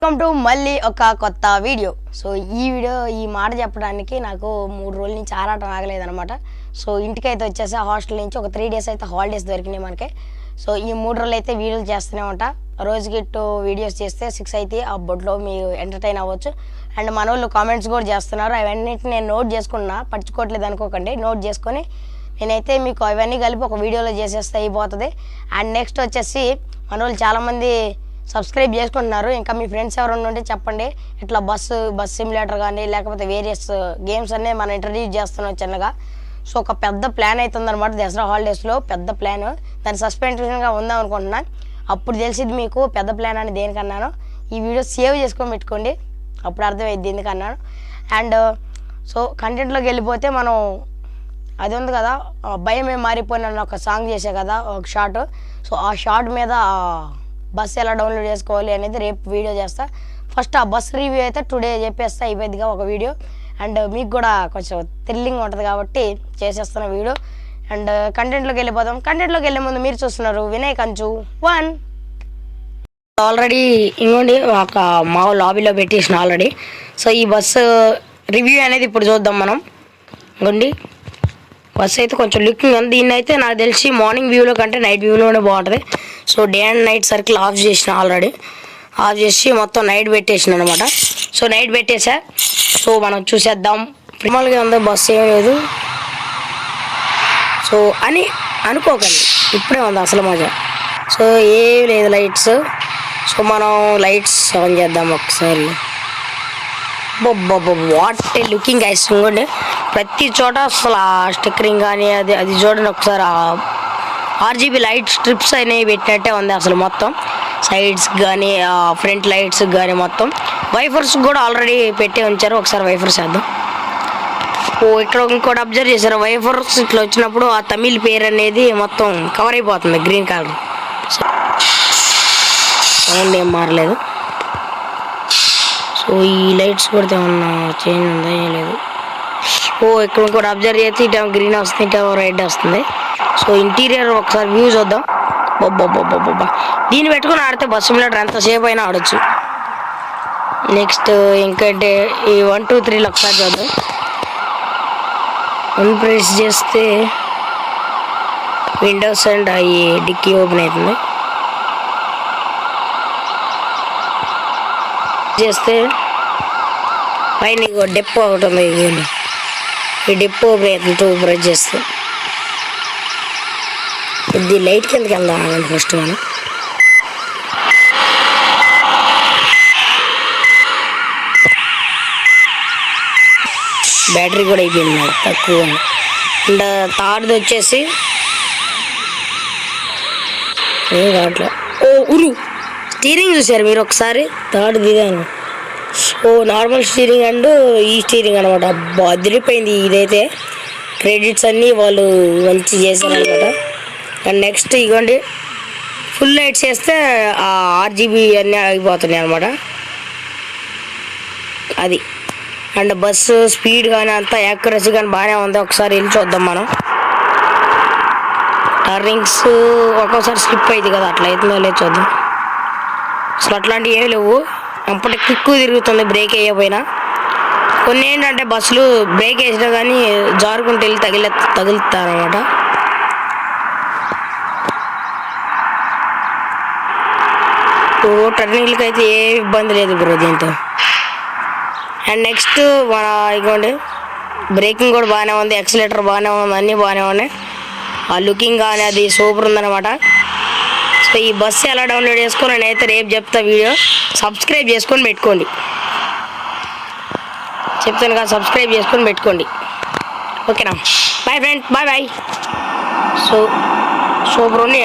Welcome to మళ్ళీ ఒక కొత్త వీడియో. సో ఈ మాట చెప్పడానికి నాకు 3 రోజుల నుంచి ఆరాటం ఆగలేదన్నమాట. సో ఇంటికైతే వచ్చేసి హాస్టల్ నుంచి ఒక 3 డేస్ అయితే హాలిడేస్ దొరికినాయి మనకి. సో ఈ 3 రోజులు అయితే వీడియోలు చేస్తూనే ఉంటా. రోజుకి 2 వీడియోస్ చేస్తే 6 అయితే ఆ బొడ్లో మీరు ఎంటర్టైన్ అవ్వచ్చు. అండ్ మన వాళ్ళు కామెంట్స్ కూడా చేస్తున్నారు. అవన్నీ నేను నోట్ చేసుకున్నా, పట్టించుకోవట్లేదు అనుకోకండి. నోట్ చేసుకొని నేనైతే మీకు అవన్నీ కలిపి ఒక వీడియోలో చేసేస్తే అయిపోతుంది. అండ్ నెక్స్ట్ వచ్చేసి మన వాళ్ళు చాలామంది సబ్స్క్రైబ్ చేసుకుంటున్నారు. ఇంకా మీ ఫ్రెండ్స్ ఎవరైనా ఉంటే చెప్పండి. ఇట్లా బస్ సిమ్యులేటర్ కానీ లేకపోతే వేరియస్ గేమ్స్ అన్నీ మనం ఇంట్రడ్యూస్ చేస్తున్నాం చిన్నగా. సో ఒక పెద్ద ప్లాన్ అవుతుందన్నమాట దసరా హాలిడేస్లో. పెద్ద ప్లాన్, దాన్ని సస్పెన్షన్గా ఉందాం అనుకుంటున్నాను. అప్పుడు తెలిసింది మీకు పెద్ద ప్లాన్ అని దేనికన్నాను. ఈ వీడియో సేవ్ చేసుకొని పెట్టుకోండి, అప్పుడు అర్థమైంది ఎందుకన్నాను. అండ్ సో కంటెంట్లోకి వెళ్ళిపోతే మనం అది ఉంది కదా, భయమే మారిపోయిన ఒక సాంగ్ చేసే కదా ఒక షార్ట్. సో ఆ షార్ట్ మీద బస్ ఎలా డౌన్లోడ్ చేసుకోవాలి అనేది రేపు వీడియో చేస్తా. ఫస్ట్ ఆ బస్ రివ్యూ అయితే టుడే చెప్పేస్తా, అయిపోద్దిగా ఒక వీడియో. అండ్ మీకు కూడా కొంచెం థ్రిల్లింగ్ ఉంటుంది కాబట్టి చేసేస్తున్న వీడియో. అండ్ కంటెంట్లోకి వెళ్ళిపోతాం. కంటెంట్లోకి వెళ్ళే ముందు మీరు చూస్తున్నారు వినయ్ కంచు 1. ఆల్రెడీ ఇంకోండి ఒక మా లాబీలో పెట్టేసిన ఆల్రెడీ. సో ఈ బస్సు రివ్యూ అనేది ఇప్పుడు చూద్దాం మనం. ఇంకోండి బస్ అయితే కొంచెం లుకింగ్ ఉంది. దీన్ని అయితే నాకు తెలిసి మార్నింగ్ వ్యూలో కంటే నైట్ వ్యూలోనే బాగుంటుంది. So day and night circle of చేసిన ఆల్రెడీ. ఆఫ్ చేసి మొత్తం నైట్ పెట్టేసిన అనమాట. సో నైట్ పెట్టేసా. సో మనం చూసేద్దాం. నార్మల్గా ఉంది, బస్సు ఏం లేదు. సో అని అనుకోకండి, ఇప్పుడే ఉంది అసలు మజా. సో ఏం లేదు లైట్స్. సో మనం లైట్స్ ఆన్ చేద్దాం ఒకసారి. What a looking ice. ఇంకోండి ప్రతి చోట అసలు ఆ స్టిక్కరింగ్ కానీ అది చూడండి ఒకసారి. RGB లైట్ స్ట్రిప్స్ అనేవి పెట్టినట్టే ఉంది అసలు మొత్తం. సైడ్స్ కానీ ఫ్రంట్ లైట్స్ కానీ మొత్తం. వైఫర్స్ కూడా ఆల్రెడీ పెట్టే ఉంచారు. ఒకసారి వైఫర్స్ వేద్దాం. ఇక్కడ ఇంకోటి అబ్జర్వ్ చేశారు, వైఫర్స్ ఇట్లా వచ్చినప్పుడు ఆ తమిళ్ పేరు అనేది మొత్తం కవర్ అయిపోతుంది గ్రీన్ కలర్. సౌండ్ ఏం మారలేదు. సో ఈ లైట్స్ కూడా ఏమన్నా చేంజ్ ఉందా ఏం లేదు. ఇక్కడ ఇంకోటి అబ్జర్వ్ చేస్తే ఇటు గ్రీన్ వస్తుంది, ఇటు రెడ్ వస్తుంది. సో ఇంటీరియర్ ఒకసారి వ్యూ చూద్దాం. బొబ్బా దీన్ని పెట్టుకుని ఆడితే బస్ సిమ్యులేటర్ ఎంతసేపు అయినా ఆడొచ్చు. నెక్స్ట్ ఇంకంటే ఈ 1 2 3 ఒకసారి చూద్దాం. 1 ప్రెస్ చేస్తే విండోస్ అండ్ ఈ డిక్కీ ఓపెన్ అవుతుంది. చేస్తే పైన డెప్పో ఒకటి ఉంది, ఈ డెప్పో ఓపెన్ అవుతుంది 2 ప్రెస్ చేస్తే. ఇది లైట్ కిందకి వెళ్దాం ఫస్ట్ మనం. బ్యాటరీ కూడా అయిపోయింది నాకు తక్కువ. అండ్ థర్డ్ది వచ్చేసి దాంట్లో స్టీరింగ్ చూసారు మీరు ఒకసారి. థర్డ్ది ఇదాను. సో నార్మల్ స్టీరింగ్ అండ్ ఈ స్టీరింగ్ అనమాట. అదిరిపోయింది ఇదైతే. క్రెడిట్స్ అన్నీ వాళ్ళు మంచి చేశారు అనమాట. అండ్ నెక్స్ట్ ఇవ్వండి ఫుల్ లైట్స్ చేస్తే ఆ RGB అన్నీ ఆగిపోతున్నాయి అనమాట అది. అండ్ బస్సు స్పీడ్ కానీ అంతా యాక్యురసీ కానీ బాగానే ఉంది. ఒకసారి వెళ్ళి చూద్దాం మనం. టర్నింగ్స్ ఒక్కోసారి స్లిప్ అయింది కదా, అట్లా అవుతుందో లేదు చూద్దాం. అసలు అట్లాంటివి ఏమి లేవు. అప్పటి క్విక్ తిరుగుతుంది బ్రేక్ వేయకపోయినా. కొన్ని ఏంటంటే బస్సులు బ్రేక్ వేసినా కానీ జారుకుంటూ వెళ్ళి తగులుతారనమాట. టర్నింగ్లకి అయితే ఏ ఇబ్బంది లేదు బ్రో దీంతో. అండ్ నెక్స్ట్ మన ఇదిగోండి బ్రేకింగ్ కూడా బాగానే ఉంది, యాక్సిలేటర్ బాగానే ఉంది, అన్నీ బాగానే ఉన్నాయి. ఆ లుకింగ్ కానీ అది సూపర్ ఉందన్నమాట. సో ఈ బస్సు ఎలా డౌన్లోడ్ చేసుకోవాలి నేనైతే రేపు చెప్తా వీడియో. సబ్స్క్రైబ్ చేసుకొని పెట్టుకోండి, చెప్తాను కదా, సబ్స్క్రైబ్ చేసుకొని పెట్టుకోండి. ఓకేనా, bye friend, bye. So super ఉంది.